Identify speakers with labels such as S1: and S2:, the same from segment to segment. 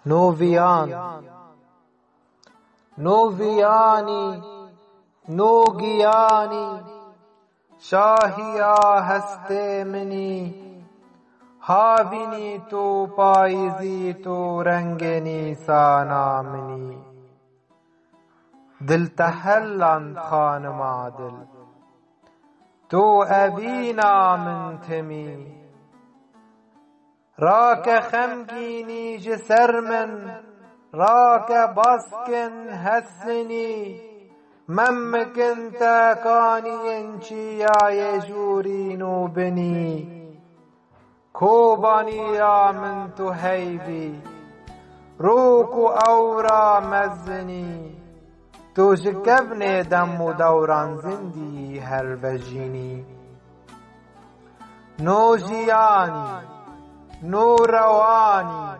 S1: نویان نویانی نوگیانی شاهیا هست منی هاوینی تو پاییزی تو رنگ نیسانا منی دل تهلند خانما دل تو ابینا من تمی راک خمگینی جسر من راک باسکن حسنی ممکن تاکانی انچی آی جورینو بنی کوبانی را من تو هیبی روکو اورا مزنی تو شکبن دم و دوران زندی هر وجینی نو جیانی نو روانی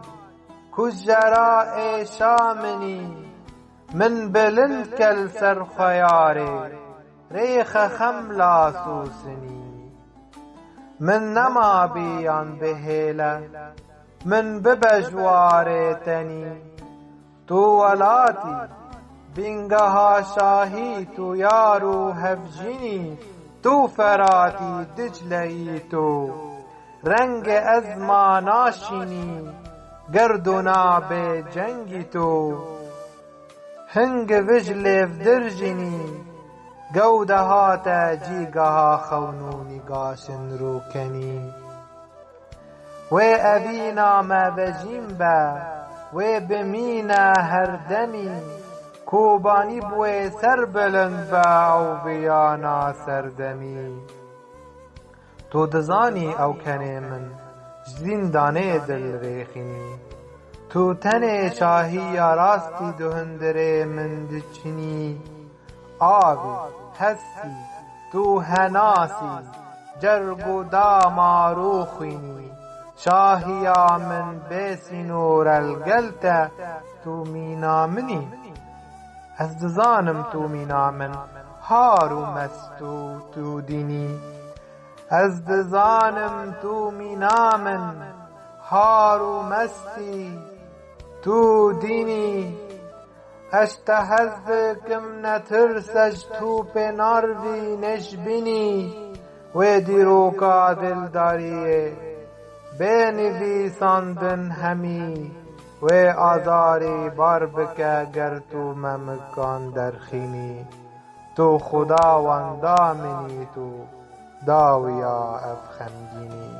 S1: کجراء شامنی من بلند کل سر خیاره ریخ خملا سوسنی من نما بیان بهیله من ببجوار تنی تو ولاتی بینگها شاهی تو یارو هفجینی تو فراتی دجلهی تو رنگ از ما ناشینی گردونا به جنگی تو هنگ وجلف درجینی گوده هاتا جیگها خونونی گاشن روکنی و ابینا ما بجیم با و بمینا هر دمی کوبانی بوی سر بلند با او بیانا سردمی تو دزانی او کنه من زندانه دل ریخینی تو تن شاهی یا راستی دهندره من دچینی آبی هستی تو هناسی جرگ و داما روخینی شاهیا من بسینور الگلت تو مینا منی از دزانم تو مینا من هارو مستو تو دینی از دزانم تو مینا من هارو مستی تو دینی اشتهزکم نترسج تو پناروی نشبینی و دیروکا دلداریه بنویساندن همی و آزاری بار بکه گر تو ممکان درخینی تو خداوندا منی تو داویا افخمگینی